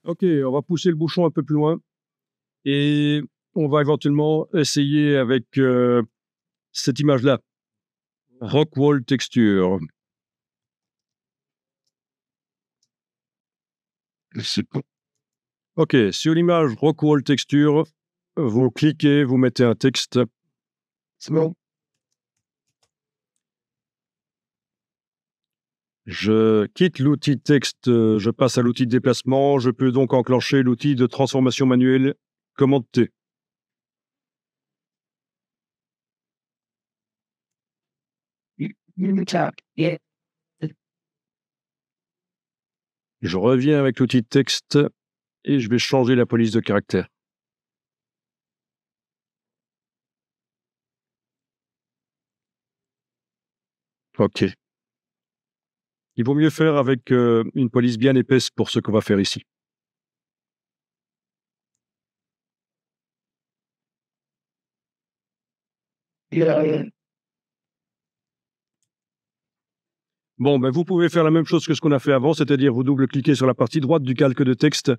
Ok, on va pousser le bouchon un peu plus loin et on va éventuellement essayer avec cette image-là. Rockwall Texture. Ok, sur l'image Rockwall Texture, vous cliquez, vous mettez un texte. C'est bon. Je quitte l'outil texte, je passe à l'outil de déplacement. Je peux donc enclencher l'outil de transformation manuelle commande T. Je reviens avec l'outil de texte et je vais changer la police de caractère. Ok. Il vaut mieux faire avec une police bien épaisse pour ce qu'on va faire ici. Bon, ben vous pouvez faire la même chose que ce qu'on a fait avant, c'est-à-dire vous double-cliquez sur la partie droite du calque de texte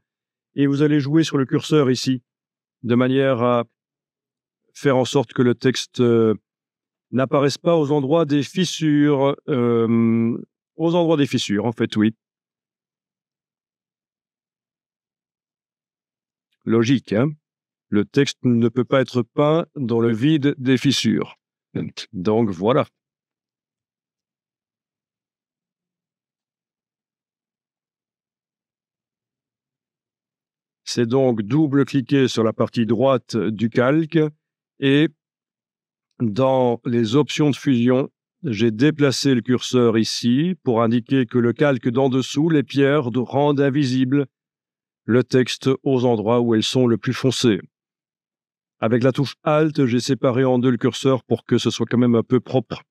et vous allez jouer sur le curseur ici, de manière à faire en sorte que le texte n'apparaisse pas aux endroits des fissures. Aux endroits des fissures, en fait, oui. Logique, hein? Le texte ne peut pas être peint dans le vide des fissures. Donc voilà. C'est donc double-cliquer sur la partie droite du calque et dans les options de fusion, j'ai déplacé le curseur ici pour indiquer que le calque d'en dessous, les pierres, rendent invisible le texte aux endroits où elles sont le plus foncées. Avec la touche Alt, j'ai séparé en deux le curseur pour que ce soit quand même un peu propre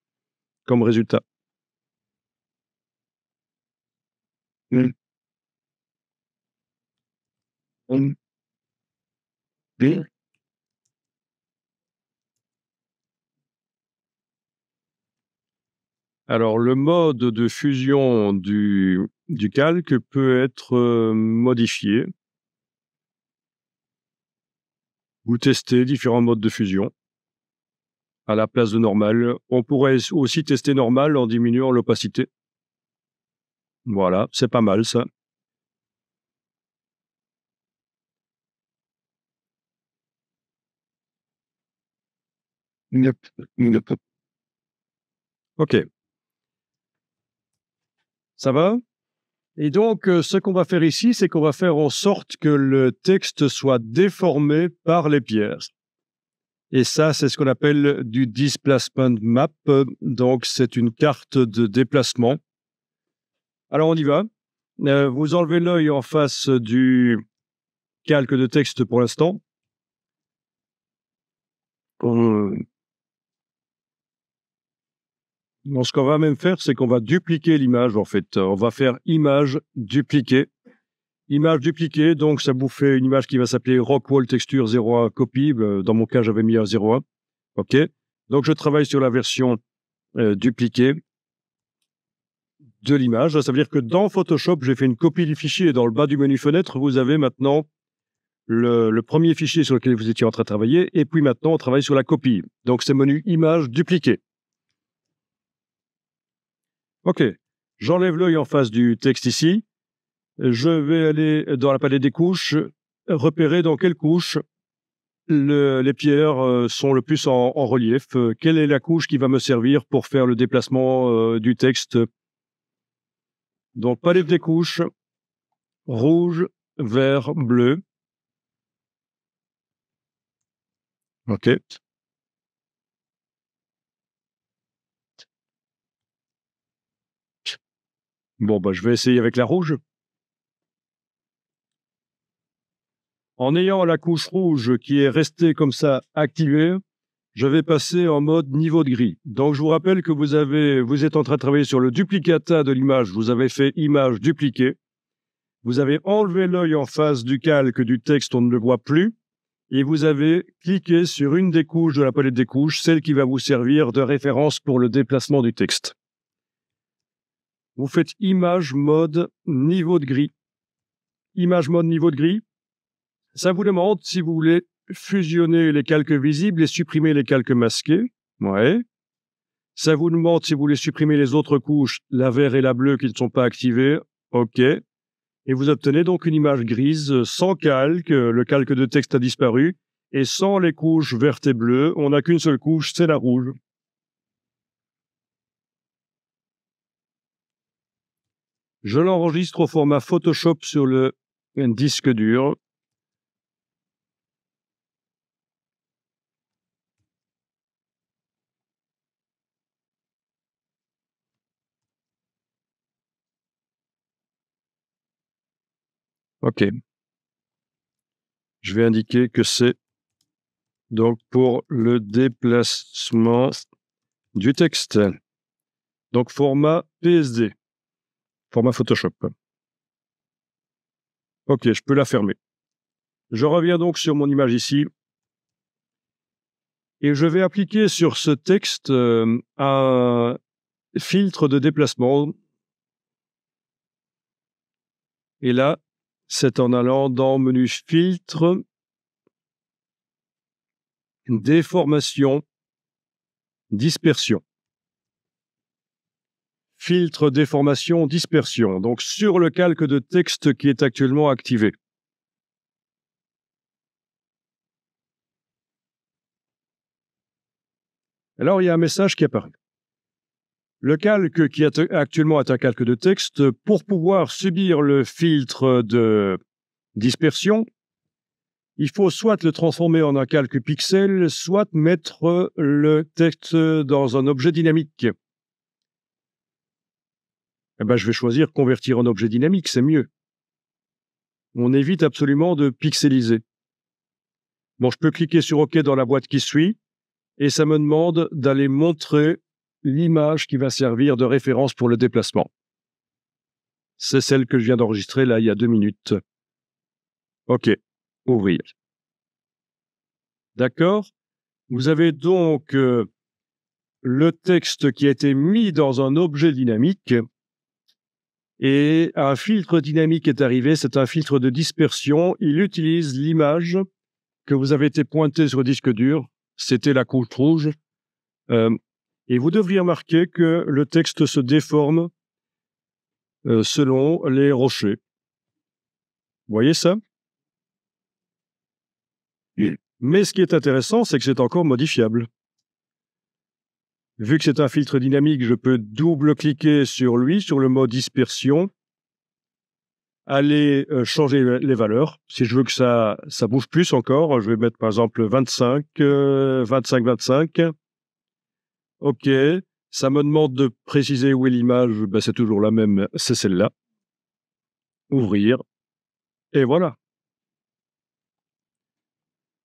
comme résultat. Alors, le mode de fusion du calque peut être modifié. Vous testez différents modes de fusion à la place de normal. On pourrait aussi tester normal en diminuant l'opacité. Voilà, c'est pas mal ça. Ok. Ça va? Et donc, ce qu'on va faire ici, c'est qu'on va faire en sorte que le texte soit déformé par les pierres. Et ça, c'est ce qu'on appelle du displacement map. Donc, c'est une carte de déplacement. Alors, on y va. Vous enlevez l'œil en face du calque de texte pour l'instant. Donc, ce qu'on va même faire, c'est qu'on va dupliquer l'image, en fait. On va faire image dupliquée. Image dupliquée, donc ça vous fait une image qui va s'appeler Rockwall Texture 01 copy. Dans mon cas, j'avais mis un 01. OK. Donc, je travaille sur la version dupliquée de l'image. Ça veut dire que dans Photoshop, j'ai fait une copie du fichier. Dans le bas du menu fenêtre, vous avez maintenant le premier fichier sur lequel vous étiez en train de travailler. Et puis maintenant, on travaille sur la copie. Donc, c'est menu image dupliquée. OK. J'enlève l'œil en face du texte ici. Je vais aller dans la palette des couches, repérer dans quelle couche les pierres sont le plus en relief. Quelle est la couche qui va me servir pour faire le déplacement du texte? Donc, palette des couches, rouge, vert, bleu. OK. Bon, bah, je vais essayer avec la rouge. En ayant la couche rouge qui est restée comme ça activée, je vais passer en mode niveau de gris. Donc, je vous rappelle que vous êtes en train de travailler sur le duplicata de l'image. Vous avez fait image dupliquée. Vous avez enlevé l'œil en face du calque du texte, on ne le voit plus. Et vous avez cliqué sur une des couches de la palette des couches, celle qui va vous servir de référence pour le déplacement du texte. Vous faites image mode niveau de gris. image mode niveau de gris. Ça vous demande si vous voulez fusionner les calques visibles et supprimer les calques masqués. Ouais. Ça vous demande si vous voulez supprimer les autres couches, la vert et la bleue qui ne sont pas activées. OK. Et vous obtenez donc une image grise sans calque. Le calque de texte a disparu. Et sans les couches vertes et bleues, on n'a qu'une seule couche, c'est la rouge. Je l'enregistre au format Photoshop sur le disque dur. OK. Je vais indiquer que c'est donc pour le déplacement du texte. Donc format PSD, format Photoshop. OK, je peux la fermer. Je reviens donc sur mon image ici. Et je vais appliquer sur ce texte un filtre de déplacement. Et là, c'est en allant dans menu filtre, déformation, dispersion. Filtre, déformation, dispersion. Donc sur le calque de texte qui est actuellement activé. Alors il y a un message qui apparaît. Le calque qui est actuellement est un calque de texte. Pour pouvoir subir le filtre de dispersion, il faut soit le transformer en un calque pixel, soit mettre le texte dans un objet dynamique. Eh ben, je vais choisir convertir en objet dynamique, c'est mieux. On évite absolument de pixeliser. Bon, je peux cliquer sur OK dans la boîte qui suit, et ça me demande d'aller montrer l'image qui va servir de référence pour le déplacement. C'est celle que je viens d'enregistrer là il y a 2 minutes. OK, ouvrir. D'accord. Vous avez donc le texte qui a été mis dans un objet dynamique et un filtre dynamique est arrivé. C'est un filtre de dispersion. Il utilise l'image que vous avez été pointée sur le disque dur. C'était la couche rouge. Et vous devriez remarquer que le texte se déforme selon les rochers. Vous voyez ça? Mais ce qui est intéressant, c'est que c'est encore modifiable. Vu que c'est un filtre dynamique, je peux double-cliquer sur lui, sur le mode dispersion, aller changer les valeurs. Si je veux que ça bouge plus encore, je vais mettre par exemple 25, 25, 25. OK. Ça me demande de préciser où est l'image. Ben, c'est toujours la même, c'est celle-là. Ouvrir. Et voilà.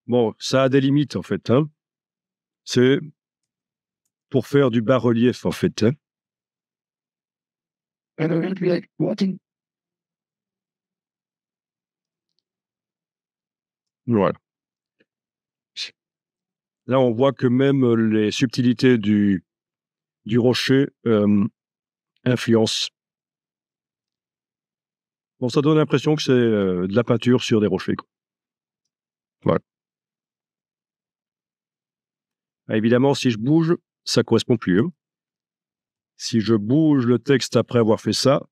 Bon, ça a des limites, en fait. Hein. C'est pour faire du bas-relief, en fait. Hein. Voilà. Là, on voit que même les subtilités du rocher influencent. Bon, ça donne l'impression que c'est de la peinture sur des rochers. Quoi. Voilà. Ah, évidemment, si je bouge, ça ne correspond plus. Hein. Si je bouge le texte après avoir fait ça,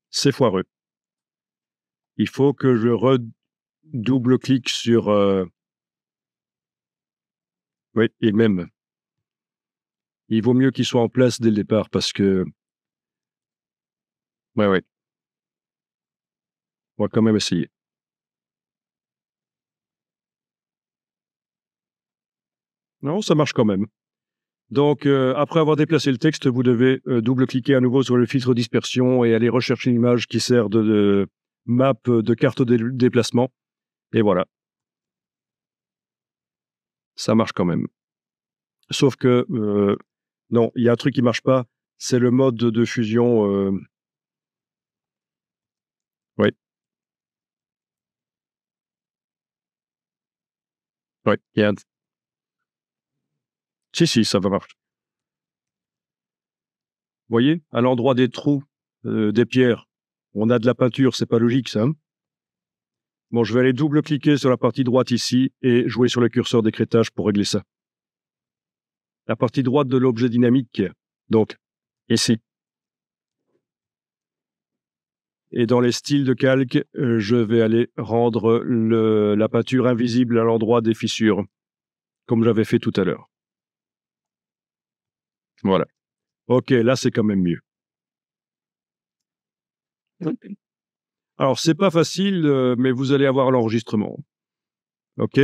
c'est foireux. Il faut que je redouble-clique sur... Oui, et même, il vaut mieux qu'il soit en place dès le départ parce que... Ouais. On va quand même essayer. Non, ça marche quand même. Donc, après avoir déplacé le texte, vous devez double-cliquer à nouveau sur le filtre dispersion et aller rechercher une image qui sert de map, de carte de déplacement. Et voilà. Ça marche quand même. Sauf que, non, il y a un truc qui marche pas, c'est le mode de fusion. Oui. Oui, il y a un... Si, ça va marcher. Vous voyez, à l'endroit des trous, des pierres, on a de la peinture, c'est pas logique, ça. Hein Bon, je vais aller double-cliquer sur la partie droite ici et jouer sur le curseur d'écrêtage pour régler ça. La partie droite de l'objet dynamique, donc ici. Et dans les styles de calque, je vais aller rendre la peinture invisible à l'endroit des fissures, comme j'avais fait tout à l'heure. Voilà. OK, là, c'est quand même mieux. Alors, c'est pas facile, mais vous allez avoir l'enregistrement. OK?